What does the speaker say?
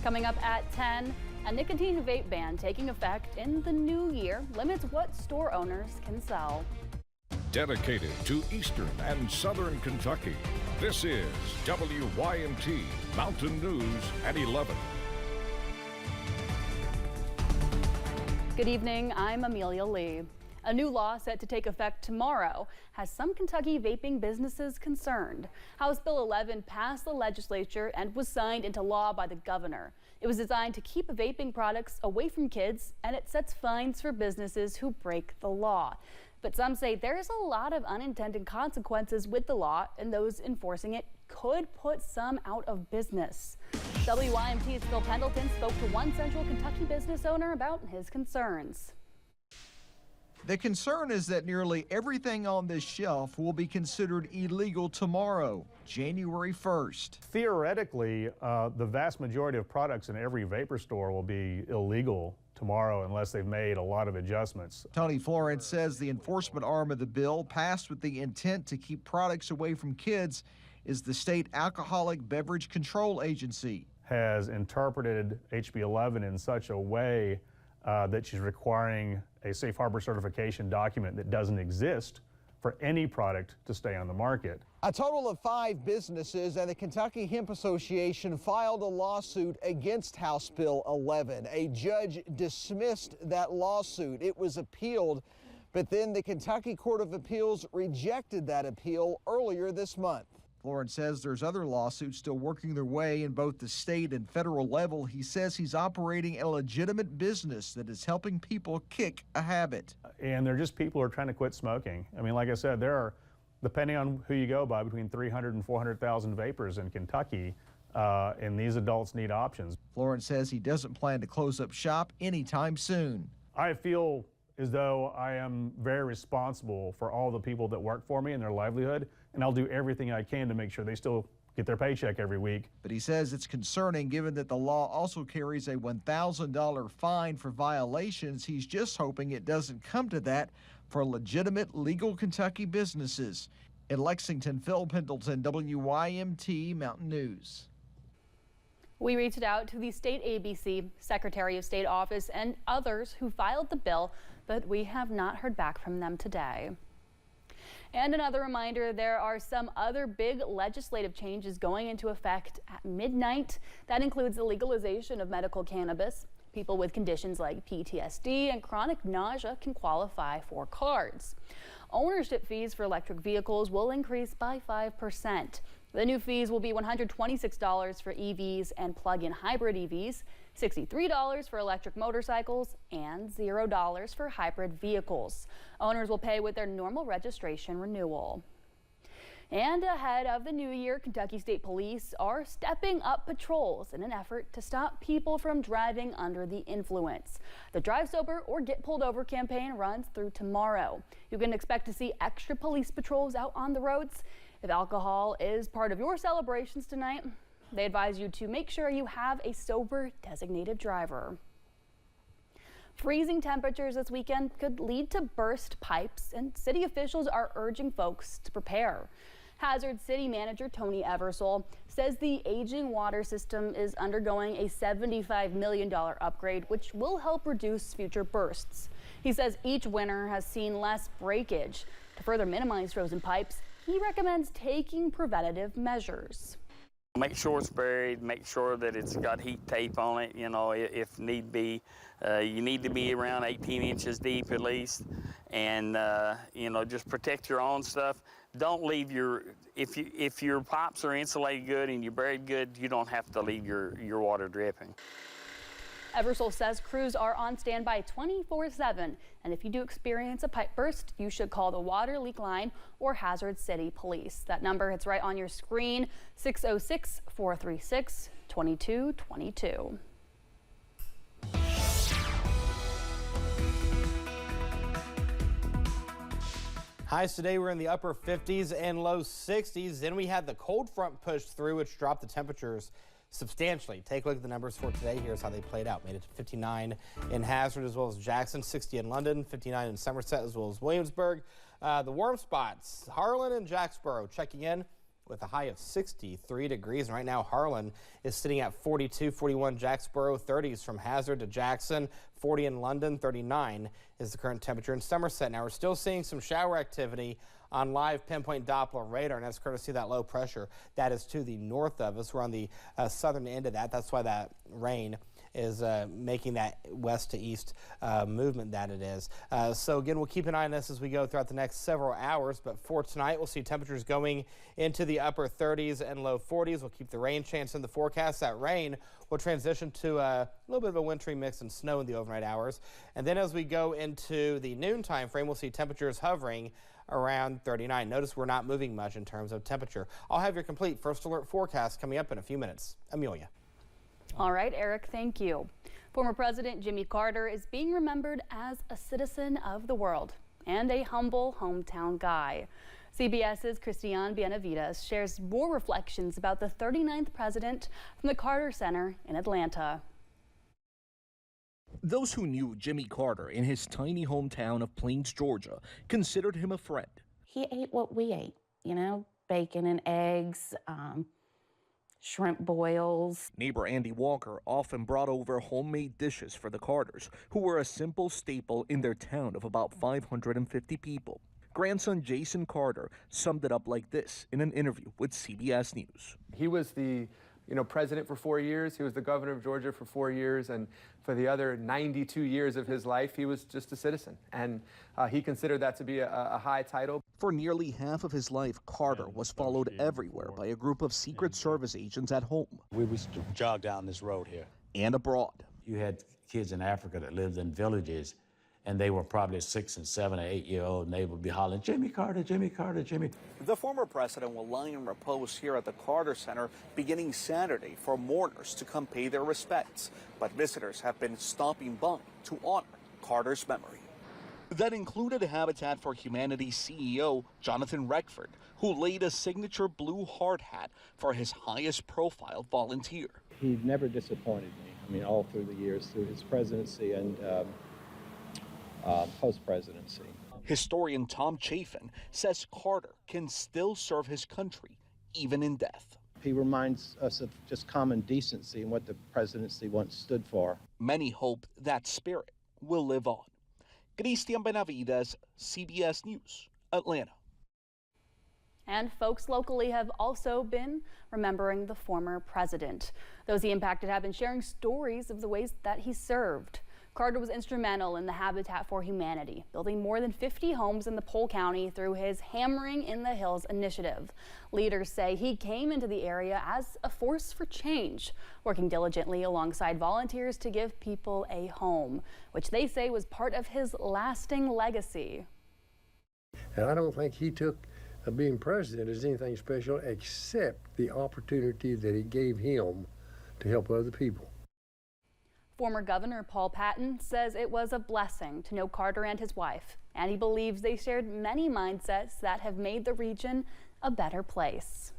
Coming up at 10, a nicotine vape ban taking effect in the new year limits what store owners can sell. Dedicated to Eastern and Southern Kentucky, this is WYMT Mountain News at 11. Good evening, I'm Amelia Lee. A new law set to take effect tomorrow has some Kentucky vaping businesses concerned. House Bill 11 passed the legislature and was signed into law by the governor. It was designed to keep vaping products away from kids, and it sets fines for businesses who break the law. But some say there's a lot of unintended consequences with the law, and those enforcing it could put some out of business. WYMT's Phil Pendleton spoke to one Central Kentucky business owner about his concerns. The concern is that nearly everything on this shelf will be considered illegal tomorrow, January 1st. Theoretically, the vast majority of products in every vapor store will be illegal tomorrow unless they've made a lot of adjustments. Tony Florence says the enforcement arm of the bill, passed with the intent to keep products away from kids, is the State Alcoholic Beverage Control Agency. Has interpreted HB 11 in such a way that she's requiring a safe harbor certification document that doesn't exist for any product to stay on the market. A total of 5 businesses and the Kentucky Hemp Association filed a lawsuit against House Bill 11. A judge dismissed that lawsuit. It was appealed, but then the Kentucky Court of Appeals rejected that appeal earlier this month. Florence says there's other lawsuits still working their way in both the state and federal level. He says he's operating a legitimate business that is helping people kick a habit. And they're just people who are trying to quit smoking. I mean, like I said, there are, depending on who you go by, between 300 and 400,000 vapors in Kentucky, and these adults need options. Florence says he doesn't plan to close up shop anytime soon. I feel as though I am very responsible for all the people that work for me and their livelihood, and I'll do everything I can to make sure they still get their paycheck every week. But he says it's concerning given that the law also carries a $1,000 fine for violations. He's just hoping it doesn't come to that for legitimate legal Kentucky businesses. In Lexington, Phil Pendleton, WYMT Mountain News. We reached out to the state ABC, Secretary of State office, and others who filed the bill, but we have not heard back from them today. And another reminder, there are some other big legislative changes going into effect at midnight. That includes the legalization of medical cannabis. People with conditions like PTSD and chronic nausea can qualify for cards. Ownership fees for electric vehicles will increase by 5%. The new fees will be $126 for EVs and plug-in hybrid EVs, $63 for electric motorcycles, and $0 for hybrid vehicles. Owners will pay with their normal registration renewal. And ahead of the new year, Kentucky State Police are stepping up patrols in an effort to stop people from driving under the influence. The Drive Sober or Get Pulled Over campaign runs through tomorrow. You can expect to see extra police patrols out on the roads. If alcohol is part of your celebrations tonight, they advise you to make sure you have a sober designated driver. Freezing temperatures this weekend could lead to burst pipes, and city officials are urging folks to prepare. Hazard City Manager Tony Eversole says the aging water system is undergoing a $75 million upgrade, which will help reduce future bursts. He says each winter has seen less breakage. To further minimize frozen pipes, he recommends taking preventative measures. Make sure it's buried, make sure that it's got heat tape on it, you know, if need be. You need to be around 18 inches deep at least, and you know, just protect your own stuff. Don't leave if your pipes are insulated good and you're buried good, you don't have to leave your water dripping. Eversole says crews are on standby 24/7, and if you do experience a pipe burst, you should call the water leak line or Hazard City Police. That number is right on your screen, 606-436-2222. Highs today were in the upper 50s and low 60s. Then we had the cold front push through, which dropped the temperatures substantially. Take a look at the numbers for today. Here's how they played out. Made it to 59 in Hazard as well as Jackson, 60 in London, 59 in Somerset as well as Williamsburg. The warm spots, Harlan and Jacksboro checking in with a high of 63 degrees. And right now, Harlan is sitting at 42, 41 Jacksboro, 30s from Hazard to Jackson, 40 in London, 39 is the current temperature in Somerset. Now, we're still seeing some shower activity on live pinpoint Doppler radar, and that's courtesy of that low pressure that is to the north of us. We're on the southern end of that. That's why that rain is making that west to east movement that it is. So again, we'll keep an eye on this as we go throughout the next several hours. But for tonight, we'll see temperatures going into the upper 30s and low 40s. We'll keep the rain chance in the forecast. That rain will transition to a little bit of a wintry mix and snow in the overnight hours. And then as we go into the noon time frame, we'll see temperatures hovering around 39. Notice we're not moving much in terms of temperature. I'll have your complete first alert forecast coming up in a few minutes. Amelia. All right, Eric, thank you. Former President Jimmy Carter is being remembered as a citizen of the world and a humble hometown guy. CBS's Christiane Benavides shares more reflections about the 39th president from the Carter Center in Atlanta. Those who knew Jimmy Carter in his tiny hometown of Plains, Georgia, considered him a friend. He ate what we ate, you know, bacon and eggs, shrimp boils. Neighbor Andy Walker often brought over homemade dishes for the Carters, who were a simple staple in their town of about 550 people. Grandson Jason Carter summed it up like this in an interview with CBS News. He was the president for 4 years. He was the governor of Georgia for 4 years. And for the other 92 years of his life, he was just a citizen. And he considered that to be a high title. For nearly half of his life, Carter was followed everywhere by a group of Secret Service agents at home. We would jog down this road here. And abroad. You had kids in Africa that lived in villages, and they were probably 6 and 7 or 8 year old, and they would be hollering, "Jimmy Carter, Jimmy Carter, Jimmy." The former president will lie in repose here at the Carter Center beginning Saturday for mourners to come pay their respects. But visitors have been stopping by to honor Carter's memory. That included Habitat for Humanity CEO Jonathan Reckford, who laid a signature blue hard hat for his highest profile volunteer. He never disappointed me. I mean, all through the years, through his presidency and post-presidency. Historian Tom Chafin says Carter can still serve his country, even in death. He reminds us of just common decency and what the presidency once stood for. Many hope that spirit will live on. Christiane Benavides, CBS News, Atlanta. And folks locally have also been remembering the former president. Those he impacted have been sharing stories of the ways that he served. Carter was instrumental in the Habitat for Humanity, building more than 50 homes in the Polk County through his Hammering in the Hills initiative. Leaders say he came into the area as a force for change, working diligently alongside volunteers to give people a home, which they say was part of his lasting legacy. And I don't think he took being president as anything special except the opportunity that it gave him to help other people. Former Governor Paul Patton says it was a blessing to know Carter and his wife, and he believes they shared many mindsets that have made the region a better place.